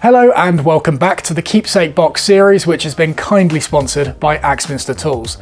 Hello and welcome back to the Keepsake Box series, which has been kindly sponsored by Axminster Tools.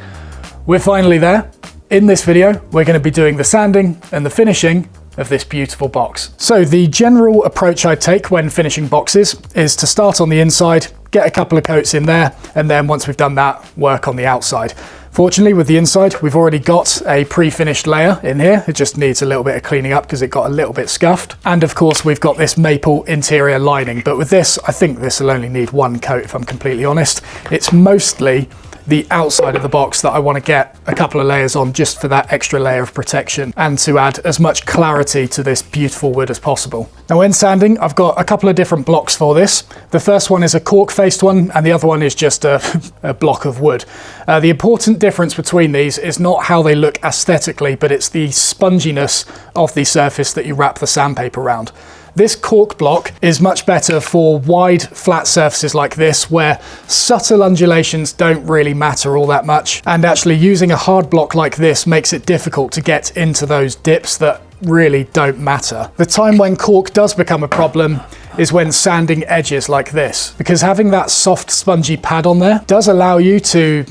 We're finally there. In this video, we're going to be doing the sanding and the finishing of this beautiful box. So the general approach I take when finishing boxes is to start on the inside, get a couple of coats in there, and then once we've done that, work on the outside. Fortunately, with the inside, we've already got a pre-finished layer in here. It just needs a little bit of cleaning up because it got a little bit scuffed. And of course, we've got this maple interior lining. But with this, I think this will only need one coat, if I'm completely honest. It's mostly the outside of the box that I want to get a couple of layers on just for that extra layer of protection and to add as much clarity to this beautiful wood as possible. Now when sanding, I've got a couple of different blocks for this. The first one is a cork-faced one and the other one is just a block of wood. The important difference between these is not how they look aesthetically, but it's the sponginess of the surface that you wrap the sandpaper around. This cork block is much better for wide, flat surfaces like this, where subtle undulations don't really matter all that much. And actually using a hard block like this makes it difficult to get into those dips that really don't matter. The time when cork does become a problem is when sanding edges like this, because having that soft spongy pad on there does allow you to,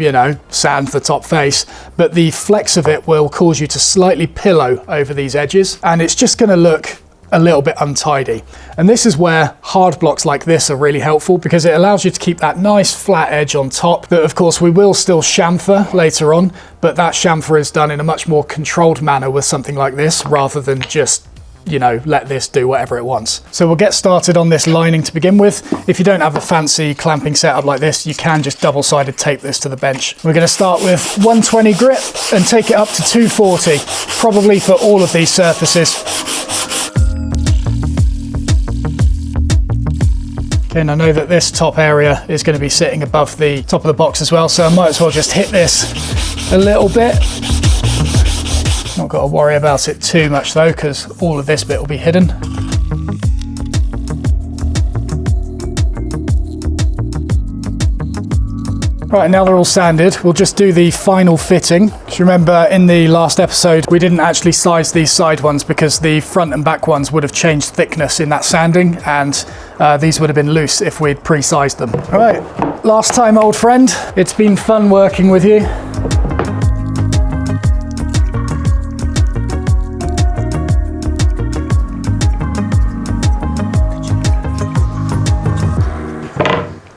sand the top face, but the flex of it will cause you to slightly pillow over these edges, and it's just going to look a little bit untidy. And this is where hard blocks like this are really helpful, because it allows you to keep that nice flat edge on top that of course we will still chamfer later on, but that chamfer is done in a much more controlled manner with something like this rather than just let this do whatever it wants. So we'll get started on this lining to begin with. If you don't have a fancy clamping setup like this, you can just double-sided tape this to the bench. We're going to start with 120 grit and take it up to 240, probably for all of these surfaces. Okay, and I know that this top area is going to be sitting above the top of the box as well, so I might as well just hit this a little bit. Not got to worry about it too much though, because all of this bit will be hidden. Right, now they're all sanded, we'll just do the final fitting. Just remember in the last episode, we didn't actually size these side ones because the front and back ones would have changed thickness in that sanding, and these would have been loose if we'd pre-sized them. All right, last time, old friend. It's been fun working with you.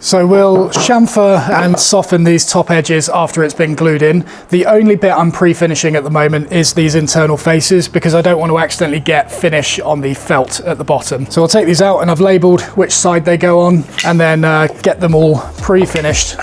So we'll chamfer and soften these top edges after it's been glued in. The only bit I'm pre-finishing at the moment is these internal faces, because I don't want to accidentally get finish on the felt at the bottom. So I'll take these out, and I've labelled which side they go on, and then get them all pre-finished.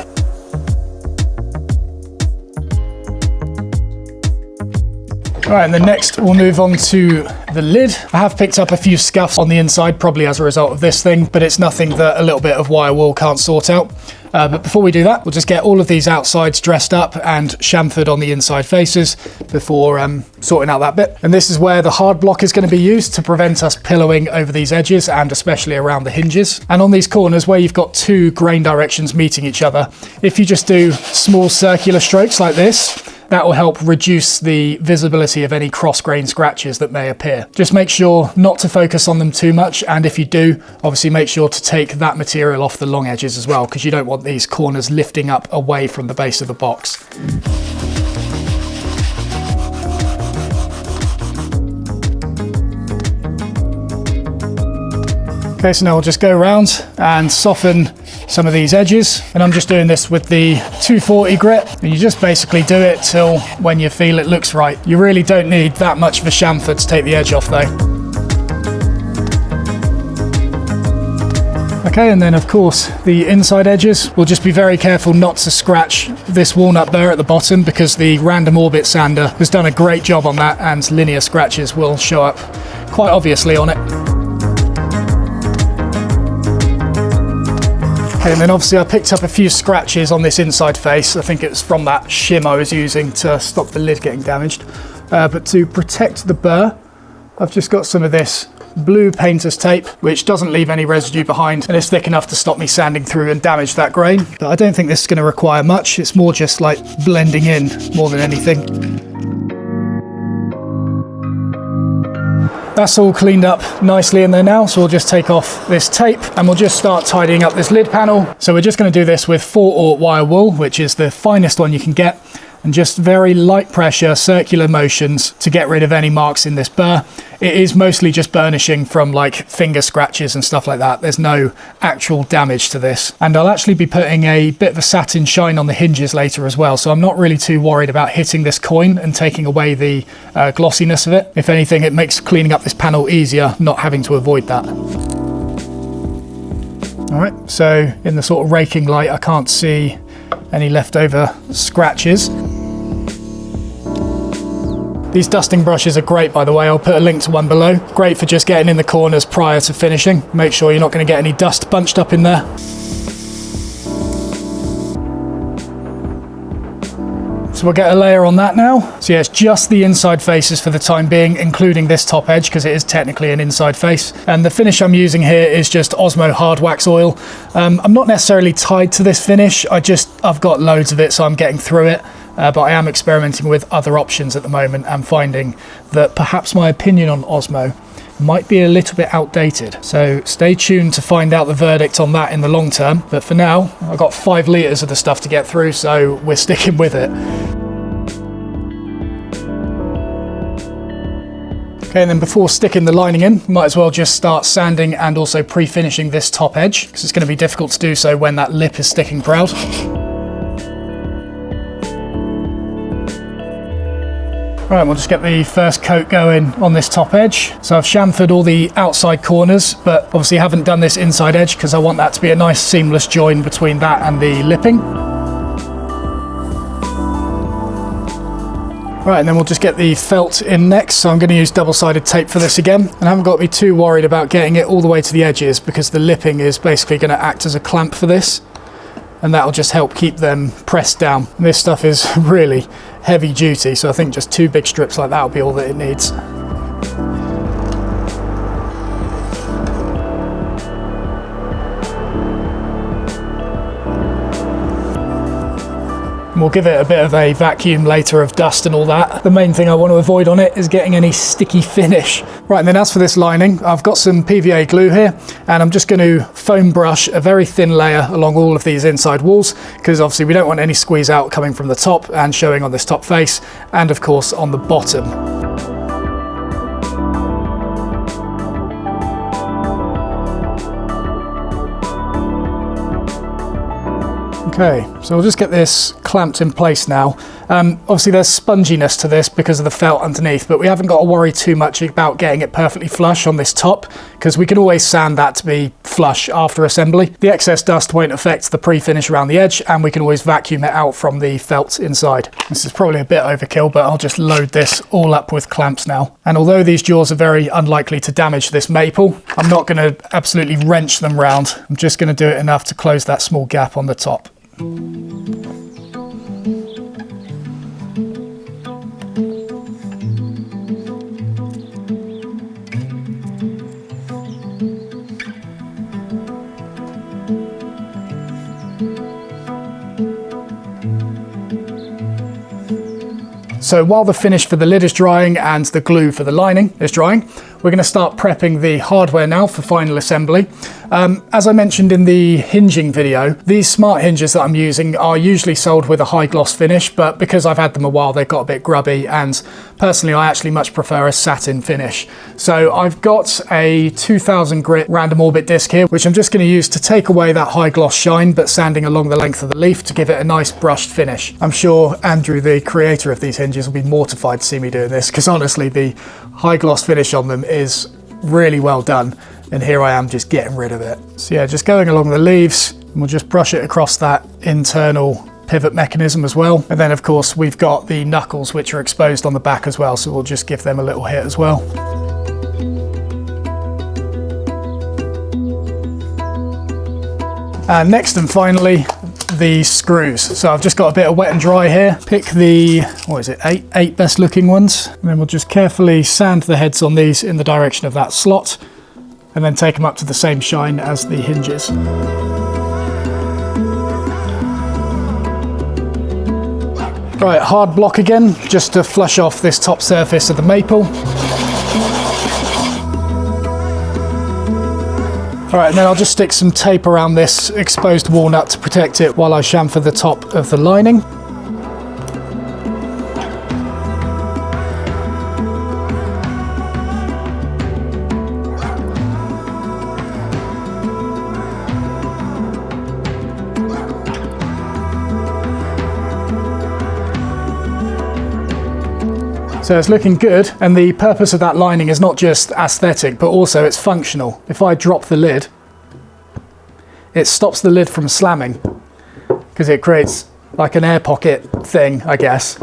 Right, and then next we'll move on to the lid. I have picked up a few scuffs on the inside, probably as a result of this thing, but it's nothing that a little bit of wire wool can't sort out. But before we do that, we'll just get all of these outsides dressed up and chamfered on the inside faces before sorting out that bit. And this is where the hard block is going to be used to prevent us pillowing over these edges, and especially around the hinges. And on these corners where you've got two grain directions meeting each other, if you just do small circular strokes like this, that will help reduce the visibility of any cross-grain scratches that may appear. Just make sure not to focus on them too much, and if you do, obviously make sure to take that material off the long edges as well, because you don't want these corners lifting up away from the base of the box. Okay, so now we'll just go around and soften some of these edges, and I'm just doing this with the 240 grit, and you just basically do it till when you feel it looks right. You really don't need that much of a chamfer to take the edge off though. Okay, and then of course the inside edges, we'll just be very careful not to scratch this walnut burr at the bottom, because the random orbit sander has done a great job on that, and linear scratches will show up quite obviously on it. Okay, and then obviously I picked up a few scratches on this inside face. I think it's from that shim I was using to stop the lid getting damaged. But to protect the burr, I've just got some of this blue painter's tape, which doesn't leave any residue behind, and it's thick enough to stop me sanding through and damage that grain. But I don't think this is going to require much. It's more just like blending in more than anything. That's all cleaned up nicely in there now, so we'll just take off this tape and we'll just start tidying up this lid panel. So we're just going to do this with 4/0 wire wool, which is the finest one you can get, and just very light pressure circular motions to get rid of any marks in this burr. It is mostly just burnishing from like finger scratches and stuff like that. There's no actual damage to this. And I'll actually be putting a bit of a satin shine on the hinges later as well, so I'm not really too worried about hitting this coin and taking away the glossiness of it. If anything, it makes cleaning up this panel easier, not having to avoid that. All right, so in the sort of raking light, I can't see any leftover scratches. These dusting brushes are great, by the way. I'll put a link to one below. Great for just getting in the corners prior to finishing. Make sure you're not going to get any dust bunched up in there. So we'll get a layer on that now. So yeah, it's just the inside faces for the time being, including this top edge, because it is technically an inside face. And the finish I'm using here is just Osmo hard wax oil. I'm not necessarily tied to this finish. I've got loads of it, so I'm getting through it. But I am experimenting with other options at the moment and finding that perhaps my opinion on Osmo might be a little bit outdated. So stay tuned to find out the verdict on that in the long term. But for now, I've got 5 litres of the stuff to get through, so we're sticking with it. Okay, and then before sticking the lining in, might as well just start sanding and also pre-finishing this top edge, because it's going to be difficult to do so when that lip is sticking proud. Right, we'll just get the first coat going on this top edge. So I've chamfered all the outside corners, but obviously haven't done this inside edge because I want that to be a nice seamless join between that and the lipping. Right, and then we'll just get the felt in next. So I'm going to use double-sided tape for this again. And I haven't got to be too worried about getting it all the way to the edges because the lipping is basically going to act as a clamp for this. And that'll just help keep them pressed down. And this stuff is really heavy duty, so I think just 2 big strips like that will be all that it needs. We'll give it a bit of a vacuum later of dust and all that. The main thing I want to avoid on it is getting any sticky finish. Right, and then as for this lining, I've got some PVA glue here, and I'm just going to foam brush a very thin layer along all of these inside walls, because obviously we don't want any squeeze out coming from the top and showing on this top face, and of course on the bottom. Okay, so we'll just get this clamped in place now. Obviously there's sponginess to this because of the felt underneath, but we haven't got to worry too much about getting it perfectly flush on this top, because we can always sand that to be flush after assembly. The excess dust won't affect the pre-finish around the edge, and we can always vacuum it out from the felt inside. This is probably a bit overkill, but I'll just load this all up with clamps now. And although these jaws are very unlikely to damage this maple, I'm not going to absolutely wrench them round. I'm just going to do it enough to close that small gap on the top. So while the finish for the lid is drying and the glue for the lining is drying, we're going to start prepping the hardware now for final assembly. As I mentioned in the hinging video, these smart hinges that I'm using are usually sold with a high gloss finish, but because I've had them a while, they've got a bit grubby, and personally I actually much prefer a satin finish. So I've got a 2000 grit random orbit disc here, which I'm just going to use to take away that high gloss shine, but sanding along the length of the leaf to give it a nice brushed finish. I'm sure Andrew, the creator of these hinges, will be mortified to see me doing this, because honestly the high gloss finish on them is really well done, and here I am just getting rid of it. So yeah, just going along the leaves, and we'll just brush it across that internal pivot mechanism as well. And then of course we've got the knuckles which are exposed on the back as well, so we'll just give them a little hit as well. And next and finally, the screws. So I've just got a bit of wet and dry here. Pick the, what is it, eight best looking ones. And then we'll just carefully sand the heads on these in the direction of that slot, and then take them up to the same shine as the hinges. Right, hard block again, just to flush off this top surface of the maple. All right, and then I'll just stick some tape around this exposed walnut to protect it while I chamfer the top of the lining. So it's looking good, and the purpose of that lining is not just aesthetic, but also it's functional. If I drop the lid, it stops the lid from slamming because it creates like an air pocket thing, I guess.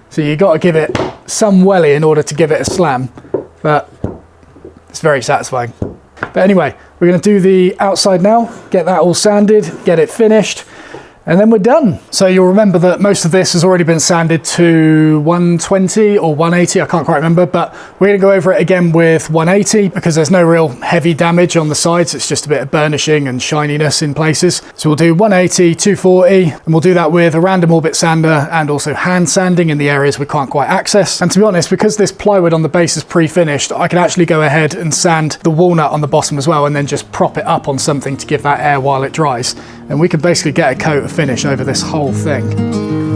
So you got to give it some welly in order to give it a slam, but it's very satisfying. But anyway, we're going to do the outside now, get that all sanded, get it finished, and then we're done. So you'll remember that most of this has already been sanded to 120 or 180, I can't quite remember, but we're gonna go over it again with 180 because there's no real heavy damage on the sides. It's just a bit of burnishing and shininess in places. So we'll do 180, 240, and we'll do that with a random orbit sander and also hand sanding in the areas we can't quite access. And to be honest, because this plywood on the base is pre-finished, I can actually go ahead and sand the walnut on the bottom as well and then just prop it up on something to give that air while it dries. And we can basically get a coat of finish over this whole thing.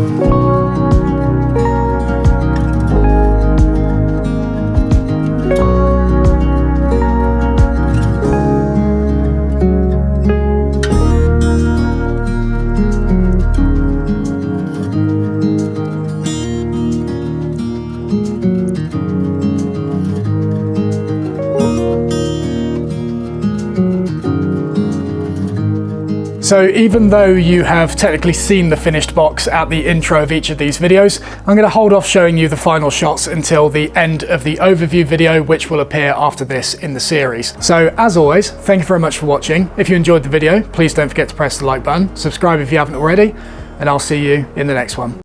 So even though you have technically seen the finished box at the intro of each of these videos, I'm going to hold off showing you the final shots until the end of the overview video, which will appear after this in the series. So as always, thank you very much for watching. If you enjoyed the video, please don't forget to press the like button, subscribe if you haven't already, and I'll see you in the next one.